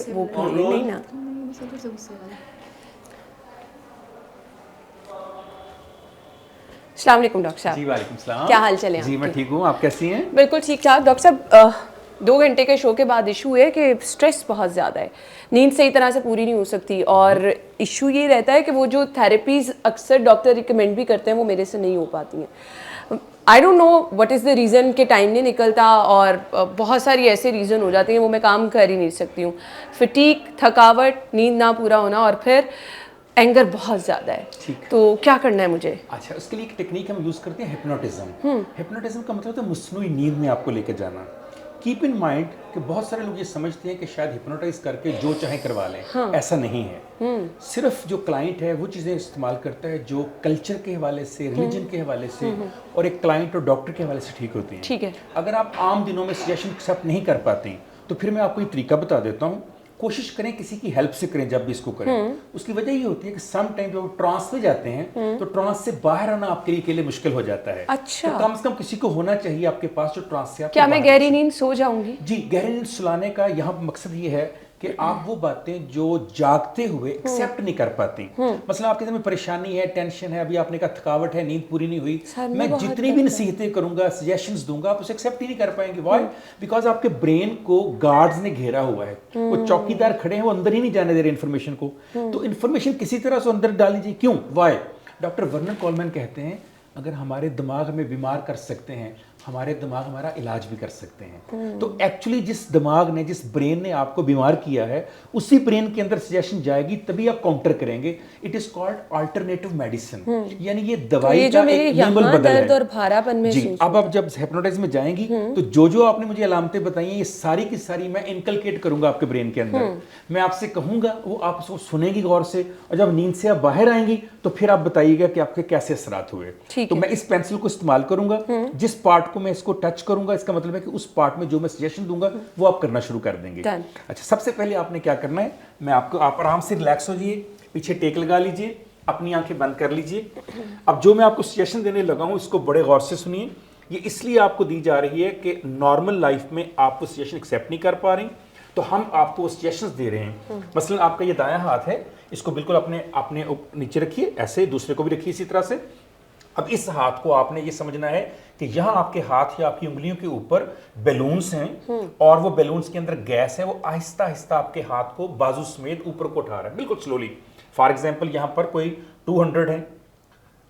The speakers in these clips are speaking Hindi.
वो भी नहीं ना। अस्सलाम वालेकुम डॉक्टर साहब। जी वालेकुम सलाम। क्या हाल चाल है जी मैं आपके? ठीक हूँ, आप कैसी हैं? बिल्कुल ठीक ठाक डॉक्टर साहब। 2 घंटे के शो के बाद इशू है कि स्ट्रेस बहुत ज़्यादा है, नींद सही तरह से पूरी नहीं हो सकती, और इशू ये रहता है कि वो जो थेरेपीज़ अक्सर डॉक्टर रिकमेंड भी करते हैं वो मेरे से नहीं हो पाती हैं। I don't know what is the reason कि टाइम नहीं निकलता, और बहुत सारी ऐसे रीज़न हो जाते हैं वो मैं काम कर ही नहीं सकती हूँ। फटीग, थकावट, नींद ना पूरा होना, और फिर एंगर बहुत ज़्यादा है। ठीक। तो क्या करना है मुझे? अच्छा, उसके लिए एक टेक्निक हम यूज़ करते हैं, हिप्नोटिज्म। हिप्नोटिज्म का मतलब होता है मसनूई नींद में आपको लेकर जाना। कीप इन माइंड कि बहुत सारे लोग ये समझते हैं कि शायद हिप्नोटाइज करके जो चाहे करवा लें। ऐसा नहीं है। सिर्फ जो क्लाइंट है वो चीज़ें इस्तेमाल करता है जो कल्चर के हवाले से, रिलीजन के हवाले से और एक क्लाइंट और डॉक्टर के हवाले से ठीक होती हैं। ठीक है। अगर आप आम दिनों में सजेशन एक्सेप्ट नहीं कर पाती तो फिर मैं आपको ये तरीका बता देता हूँ। कोशिश करें किसी की हेल्प से करें जब भी इसको करें। उसकी वजह ये होती है कि सम टाइम जब ट्रांस में जाते हैं तो ट्रांस से बाहर आना आपके लिए मुश्किल हो जाता है। अच्छा। तो कम से कम किसी को होना चाहिए आपके पास जो ट्रांस से क्या मैं गहरी नींद सो जाऊंगी? जी, गहरी नींद सुलाने का यहाँ मकसद ये है कि आप वो बातें जो जागते हुए एक्सेप्ट नहीं कर पाती, मतलब आपके में परेशानी है, टेंशन है, अभी आपने कहा थकावट है, नींद पूरी नहीं हुई, मैं जितनी भी नसीहतें करूंगा, सजेशंस दूंगा, आप उसे एक्सेप्ट ही नहीं कर पाएंगे। व्हाई? बिकॉज आपके ब्रेन को गार्ड्स ने घेरा हुआ है, वो चौकीदार खड़े हैं, वो अंदर ही नहीं जाने दे रहे इन्फॉर्मेशन को। तो इन्फॉर्मेशन किसी तरह से अंदर डाल लीजिए। क्यों? व्हाई? डॉक्टर वर्नन कॉलमैन कहते हैं अगर हमारे दिमाग में बीमार कर सकते हैं, हमारे दिमाग हमारा इलाज भी कर सकते हैं। तो एक्चुअली जिस दिमाग ने, जिस ब्रेन ने आपको बीमार किया है, उसी ब्रेन के अंदर सजेशन जाएगी, तभी आप काउंटर करेंगे। It is called alternative medicine, यानी ये दवाई तो का एक नेमल बदल दर्द है। और भारापन में जी, अब आप जब हिप्नोटाइज में जाएंगी तो जो जो आपने मुझे अलामतें बताई हैं, ये सारी की सारी मैं इनकलकेट करूंगा आपके ब्रेन के अंदर। मैं आपसे कहूंगा, वो आप उसको सुनेगी गौर से, और जब नींद से आप बाहर आएंगी तो फिर आप बताइएगा कि आपके कैसे असरात हुए। तो मैं इस पेंसिल को इस्तेमाल करूंगा, जिस पार्ट को मैं इसको टच करूंगा, इसका मतलब है कि उस पार्ट में जो मैं सजेशन दूंगा वो आप करना शुरू कर देंगे। अच्छा, सबसे पहले आपने क्या करना है, मैं आपको, आप आराम से रिलैक्स हो जाइए, पीछे टेक लगा लीजिए, अपनी आंखें बंद कर लीजिए। अब जो मैं आपको सजेशन देने लगा हूं इसको बड़े गौर से सुनिए। ये इसलिए आपको दी जा रही है कि नॉर्मल लाइफ में आप वो सजेशन एक्सेप्ट नहीं कर पा रही, तो हम आपको वो सजेशंस दे रहे हैं। मसलन आपका ये दायां हाथ है, इसको बिल्कुल अपने अपने नीचे रखिए, ऐसे दूसरे को भी रखिए इसी तरह से। अब इस हाथ को आपने ये समझना है कि यहाँ आपके हाथ या आपकी उंगलियों के ऊपर बैलून्स हैं, और वो बैलून्स के अंदर गैस है, वो आहिस्ता आहिस्ता आपके हाथ को बाजू समेत ऊपर को उठा रहा है, बिल्कुल स्लोली। फॉर एग्जाम्पल यहाँ पर कोई 200 है,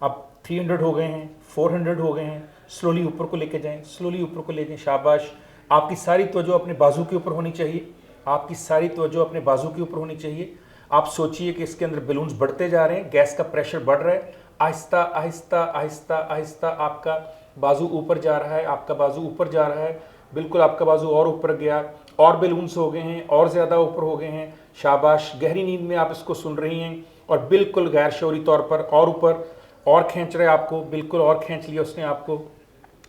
अब 300 हो गए हैं, 400 हो गए हैं, स्लोली ऊपर को लेके जाएं, स्लोली ऊपर को ले जाएं। शाबाश। आपकी सारी तवज्जो अपने बाजू के ऊपर होनी चाहिए, आपकी सारी तवज्जो अपने बाजू के ऊपर होनी चाहिए। आप सोचिए कि इसके अंदर बैलून्स बढ़ते जा रहे हैं, गैस का प्रेशर बढ़ रहा है, आहिस्ता आहिस्ता आहिस्ता आहिस्ता आपका बाजू ऊपर जा रहा है, आपका बाजू ऊपर जा रहा है, बिल्कुल आपका बाजू और ऊपर गया, और बैलून्स हो गए हैं, और ज़्यादा ऊपर हो गए हैं। शाबाश। गहरी नींद में आप इसको सुन रही हैं, और बिल्कुल गैर शौरी तौर पर और ऊपर, और खींच रहे आपको, बिल्कुल और खींच लिया उसने आपको।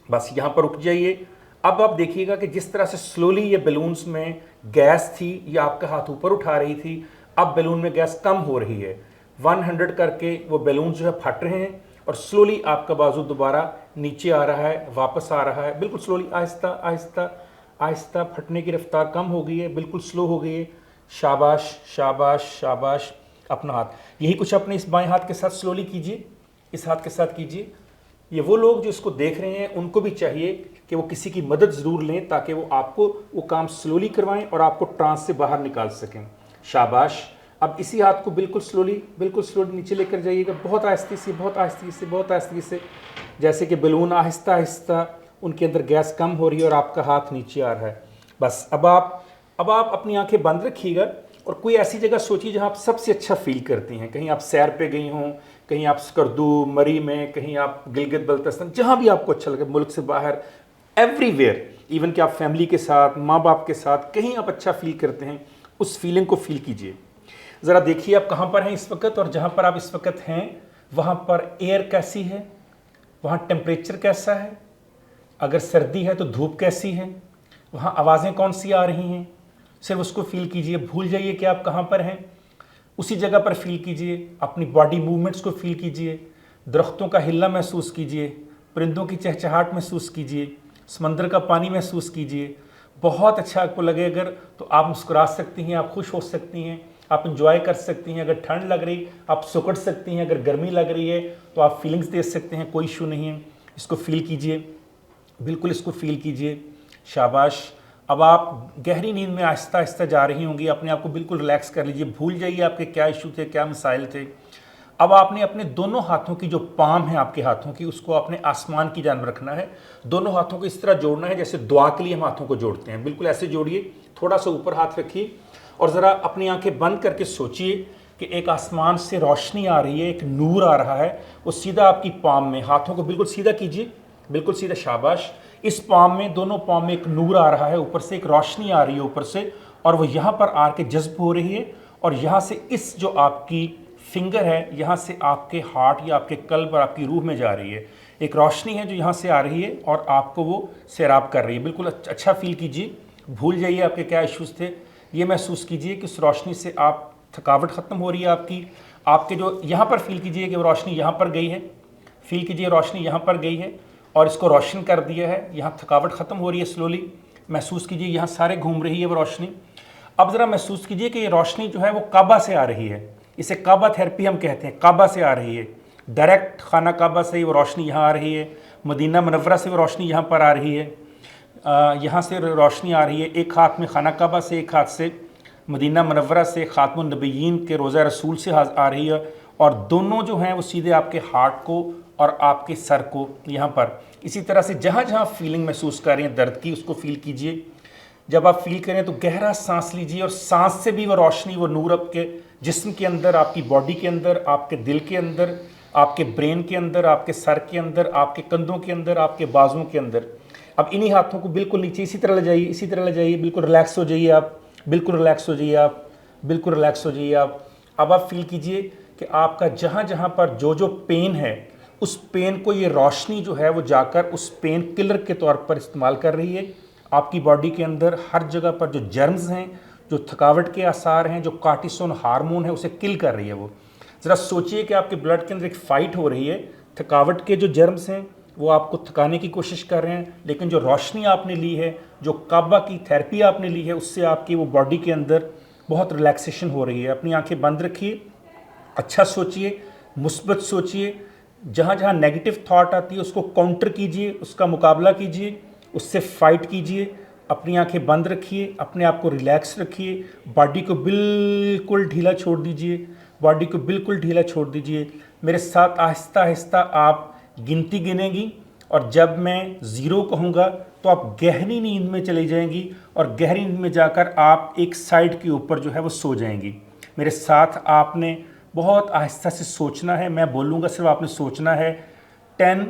बस यहाँ पर रुक जाइए। अब आप देखिएगा कि जिस तरह से स्लोली ये बैलून्स में गैस थी, ये आपका हाथ ऊपर उठा रही थी, अब बैलून में गैस कम हो रही है। 100 करके वो बैलून जो है फट रहे हैं, और स्लोली आपका बाजू दोबारा नीचे आ रहा है, वापस आ रहा है, बिल्कुल स्लोली, आहिस्ता आहिस्ता आहिस्ता। फटने की रफ्तार कम हो गई है, बिल्कुल स्लो हो गई है। शाबाश शाबाश शाबाश। अपना हाथ, यही कुछ अपने इस बाएं हाथ के साथ स्लोली कीजिए, इस हाथ के साथ कीजिए। ये वो लोग जो इसको देख रहे हैं उनको भी चाहिए कि वो किसी की मदद ज़रूर लें, ताकि वो आपको वो काम स्लोली करवाएं और आपको ट्रांस से बाहर निकाल सकें। शाबाश। अब इसी हाथ को बिल्कुल स्लोली नीचे लेकर जाइएगा, बहुत आहिस्ते से, बहुत आहिस्ते से, बहुत आहिस्ते से, जैसे कि बैलून आहिस्ता आहिस्ता उनके अंदर गैस कम हो रही है और आपका हाथ नीचे आ रहा है। बस अब आप अपनी आंखें बंद रखिएगा, और कोई ऐसी जगह सोचिए जहाँ आप सबसे अच्छा फील करती हैं। कहीं आप सैर पे गई हों, कहीं आप स्कर्दू, मरी में, कहीं आप गिलगित बल्तिस्तान, जहाँ भी आपको अच्छा लगे, मुल्क से बाहर, एवरीवेयर, इवन कि आप फैमिली के साथ, माँ बाप के साथ, कहीं आप अच्छा फील करते हैं, उस फीलिंग को फील कीजिए। ज़रा देखिए आप कहाँ पर हैं इस वक्त, और जहाँ पर आप इस वक्त हैं वहाँ पर एयर कैसी है, वहाँ टेम्परेचर कैसा है, अगर सर्दी है तो धूप कैसी है, वहाँ आवाज़ें कौन सी आ रही हैं, सिर्फ उसको फील कीजिए। भूल जाइए कि आप कहाँ पर हैं, उसी जगह पर फील कीजिए। अपनी बॉडी मूवमेंट्स को फील कीजिए, दरख्तों का हिलना महसूस कीजिए, परिंदों की चहचहाहट महसूस कीजिए, समंदर का पानी महसूस कीजिए। बहुत अच्छा आपको लगे अगर, तो आप मुस्कुरा सकती हैं, आप खुश हो सकती हैं, आप इंजॉय कर सकती हैं। अगर ठंड लग रही आप सुकड़ सकती हैं, अगर गर्मी लग रही है तो आप फीलिंग्स दे सकते हैं, कोई इशू नहीं है। इसको फील कीजिए, बिल्कुल इसको फील कीजिए। शाबाश। अब आप गहरी नींद में आहिस्ता आहिस्ता जा रही होंगी, अपने आप को बिल्कुल रिलैक्स कर लीजिए, भूल जाइए आपके क्या इशू थे, क्या मसाइल थे। अब आपने अपने दोनों हाथों की जो पाम है आपके हाथों की, उसको आपने आसमान की जानब रखना है। दोनों हाथों को इस तरह जोड़ना है जैसे दुआ के लिए हम हाथों को जोड़ते हैं, बिल्कुल ऐसे जोड़िए। थोड़ा सा ऊपर हाथ रखिए और ज़रा अपनी आंखें बंद करके सोचिए कि एक आसमान से रोशनी आ रही है, एक नूर आ रहा है, वो सीधा आपकी पाम में, हाथों को बिल्कुल सीधा कीजिए, बिल्कुल सीधा। शाबाश। इस पाम में, दोनों पाम में एक नूर आ रहा है, ऊपर से एक रोशनी आ रही है ऊपर से, और वो यहाँ पर आके जज्ब हो रही है, और यहाँ से इस जो आपकी फिंगर है, यहाँ से आपके हार्ट या आपके कल्ब और आपकी रूह में जा रही है। एक रोशनी है जो यहाँ से आ रही है और आपको वो सैराब कर रही है। बिल्कुल अच्छा फील कीजिए, भूल जाइए आपके क्या इश्यूज़ थे। ये महसूस कीजिए कि उस रोशनी से आप, थकावट ख़त्म हो रही है आपकी। आपके जो यहाँ पर फील कीजिए कि वो रोशनी यहाँ पर गई है, फील कीजिए रोशनी यहाँ पर गई है और इसको रोशन कर दिया है। यहाँ थकावट ख़त्म हो रही है स्लोली, महसूस कीजिए यहाँ सारे घूम रही है वो रोशनी। अब ज़रा महसूस कीजिए कि ये रोशनी जो है वो काबा से आ रही है, इसे काबा थेरेपी हम कहते हैं, काबा से आ रही है। डायरेक्ट खाना काबा से वो रोशनी यहाँ आ रही है, मदीना मुनव्वरा से वो रोशनी यहाँ पर आ रही है, यहाँ से रोशनी आ रही है। एक हाथ में खाना काबा से, एक हाथ से मदीना मुनव्वरा से, खातमुन नबीयीन के रोज़ा रसूल से आ रही है, और दोनों जो हैं वो सीधे आपके हार्ट को और आपके सर को यहाँ पर। इसी तरह से जहाँ जहाँ फीलिंग महसूस कर रहे हैं दर्द की, उसको फील कीजिए। जब आप फील करें तो गहरा सांस लीजिए, और सांस से भी वो रोशनी, वो नूर आपके जिस्म के अंदर, आपकी बॉडी के अंदर, आपके दिल के अंदर, आपके ब्रेन के अंदर, आपके सर के अंदर, आपके कंधों के अंदर, आपके बाजुओं के अंदर। अब इन्हीं हाथों को बिल्कुल नीचे इसी तरह ले जाइए, इसी तरह ले जाइए, बिल्कुल रिलैक्स हो जाइए आप, बिल्कुल रिलैक्स हो जाइए आप, बिल्कुल रिलैक्स हो जाइए आप। अब आप फील कीजिए कि आपका जहाँ जहाँ पर जो जो पेन है, उस पेन को ये रोशनी जो है वो जाकर उस पेन किलर के तौर पर इस्तेमाल कर रही है। आपकी बॉडी के अंदर हर जगह पर जो जर्म्स हैं, जो थकावट के आसार हैं, जो कार्टिसोन हार्मोन है, उसे किल कर रही है वो। ज़रा सोचिए कि आपके ब्लड के अंदर एक फ़ाइट हो रही है, थकावट के जो जर्म्स हैं वो आपको थकाने की कोशिश कर रहे हैं, लेकिन जो रोशनी आपने ली है, जो काबा की थेरेपी आपने ली है, उससे आपकी वो बॉडी के अंदर बहुत रिलैक्सेशन हो रही है। अपनी आंखें बंद रखिए, अच्छा सोचिए, मुस्बत सोचिए। जहाँ जहाँ नेगेटिव थॉट आती है उसको काउंटर कीजिए, उसका मुकाबला कीजिए, उससे फाइट कीजिए। अपनी आंखें बंद रखिए, अपने आप को रिलैक्स रखिए, बॉडी को बिल्कुल ढीला छोड़ दीजिए, बॉडी को बिल्कुल ढीला छोड़ दीजिए। मेरे साथ आहिस्ता आहिस्ता आप गिनती गिनेंगी, और जब मैं 0 कहूँगा तो आप गहरी नींद में चली जाएंगी, और गहरी नींद में जाकर आप एक साइड के ऊपर जो है वो सो जाएंगी। मेरे साथ आपने बहुत आहिस्ता से सोचना है, मैं बोलूँगा सिर्फ आपने सोचना है। 10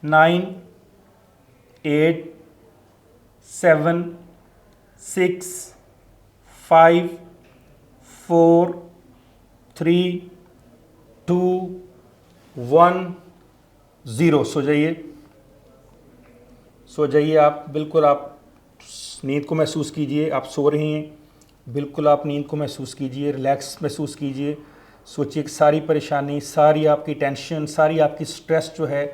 9 8 7 6 5 4 3 2 1 0। सो जाइए, सो जाइए आप, बिल्कुल आप नींद को महसूस कीजिए, आप सो रही हैं, बिल्कुल आप नींद को महसूस कीजिए, रिलैक्स महसूस कीजिए। सोचिए कि सारी परेशानी, सारी आपकी टेंशन, सारी आपकी स्ट्रेस जो है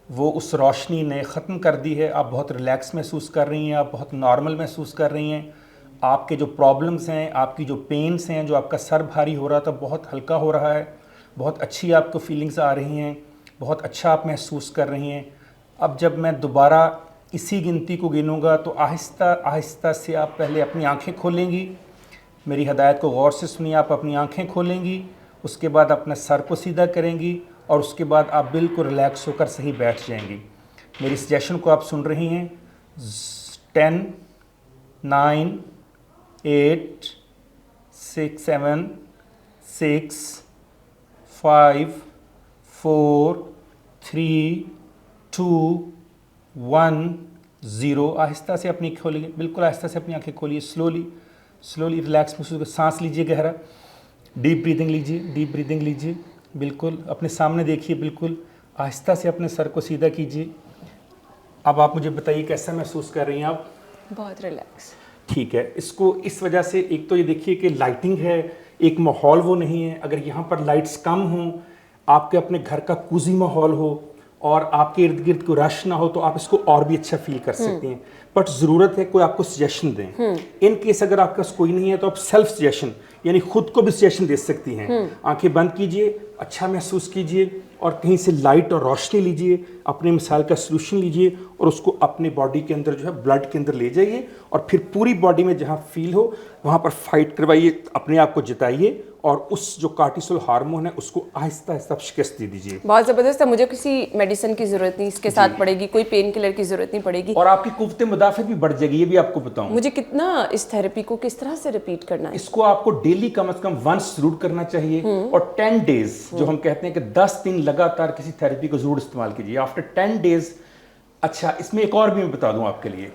वो उस रोशनी ने ख़त्म कर दी है। आप बहुत रिलैक्स महसूस कर रही हैं, आप बहुत नॉर्मल महसूस कर रही हैं। आपके जो प्रॉब्लम्स हैं, आपकी जो पेन्स हैं, जो आपका सर भारी हो रहा था, बहुत हल्का हो रहा है, बहुत अच्छी आपको फीलिंग्स आ रही हैं, बहुत अच्छा आप महसूस कर रही हैं। अब जब मैं दोबारा इसी गिनती को गिनूंगा तो आहिस्ता आहिस्ता से आप पहले अपनी आंखें खोलेंगी। मेरी हदायत को गौर से सुनिए, आप अपनी आंखें खोलेंगी, उसके बाद अपना सर को सीधा करेंगी, और उसके बाद आप बिल्कुल रिलैक्स होकर सही बैठ जाएंगी। मेरी सजेशन को आप सुन रही हैं। 10 9 8 6 7 6 5 4 3 2 1 0। आहिस्ता से अपनी खोलिए, बिल्कुल आहिस्ता से अपनी आंखें खोलिए, स्लोली स्लोली रिलैक्स महसूस कर। सांस लीजिए गहरा, डीप ब्रीदिंग लीजिए, डीप ब्रीदिंग लीजिए, बिल्कुल अपने सामने देखिए, बिल्कुल आहिस्ता से अपने सर को सीधा कीजिए। अब आप मुझे बताइए कैसा महसूस कर रही हैं आप? बहुत रिलैक्स। ठीक है, इसको इस वजह से, एक तो ये देखिए कि लाइटिंग है, एक माहौल वो नहीं है। अगर यहाँ पर लाइट्स कम हों, आपके अपने घर का कूजी माहौल हो, और आपके इर्द गिर्द कोई रश ना हो तो आप इसको और भी अच्छा फील कर सकती हैं। बट ज़रूरत है कोई आपको सजेशन दें। इन केस अगर आपके पास कोई नहीं है तो आप सेल्फ सजेशन यानी खुद को भी सजेशन दे सकती हैं। आंखें बंद कीजिए, अच्छा महसूस कीजिए और कहीं से लाइट और रोशनी लीजिए, अपने मिसाल का सोल्यूशन लीजिए और उसको अपने बॉडी के अंदर जो है ब्लड के अंदर ले जाइए और फिर पूरी बॉडी में जहाँ फील हो वहाँ पर फाइट करवाइए, अपने आप को जिताइए और उस जो कार्टिसोल हार्मोन है उसको आहिस्ता आहिस्ता शिकस्त दे दीजिए। बहुत ज़बरदस्त है। मुझे किसी मेडिसिन की ज़रूरत नहीं इसके साथ पड़ेगी, कोई पेन किलर की ज़रूरत नहीं पड़ेगी। और आपकी कुव्वत मुदाफ़त भी बढ़ जाएगी, ये भी आपको बताऊं। मुझे कितना इस थेरेपी को किस तरह से रिपीट करना है? इसको आपको डेली कम से कम वंस जरूर करना चाहिए और 10 डेज जो हम कहते हैं कि 10 दिन लगातार किसी थेरेपी को जरूर इस्तेमाल कीजिए। आफ्टर 10 डेज अच्छा, इसमें एक और भी मैं बता दूं आपके लिए,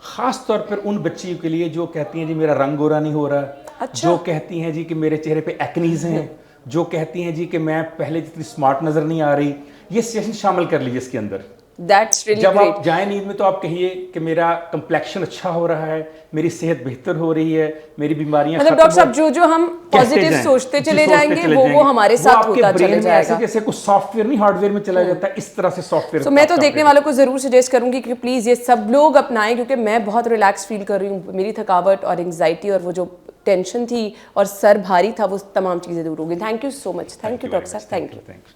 खास तौर पर उन बच्चियों के लिए जो कहती हैं जी मेरा रंग गोरा नहीं हो रहा, अच्छा। जो कहती हैं जी कि मेरे चेहरे पे एक्नीज हैं, जो कहती हैं जी कि मैं पहले जितनी स्मार्ट नजर नहीं आ रही, ये सेशन शामिल कर लीजिए इसके अंदर। That's really जब great. आप जाए नींद में तो आप कहिए कि मेरा कंप्लेक्शन अच्छा हो रहा है, मेरी सेहत बेहतर हो रही है, मेरी बीमारियां मतलब डॉक्टर साहब जो हम पॉजिटिव सोचते चले जाएंगे वो हमारे साथ होता चले जाएगा। जैसे कुछ सॉफ्टवेयर नहीं हार्डवेयर में चला जाता है, इस तरह से सॉफ्टवेयर। तो मैं तो देखने वालों को जरूर सजेस्ट करूंगी कि प्लीज ये सब लोग अपनाएं, क्योंकि मैं बहुत रिलैक्स फील कर रही हूँ। मेरी थकावट और एंग्जाइटी और वो जो टेंशन थी और सर भारी था वो तमाम चीजें दूर हो गई। Thank you so much. Thank you doctor साहब। Thank you.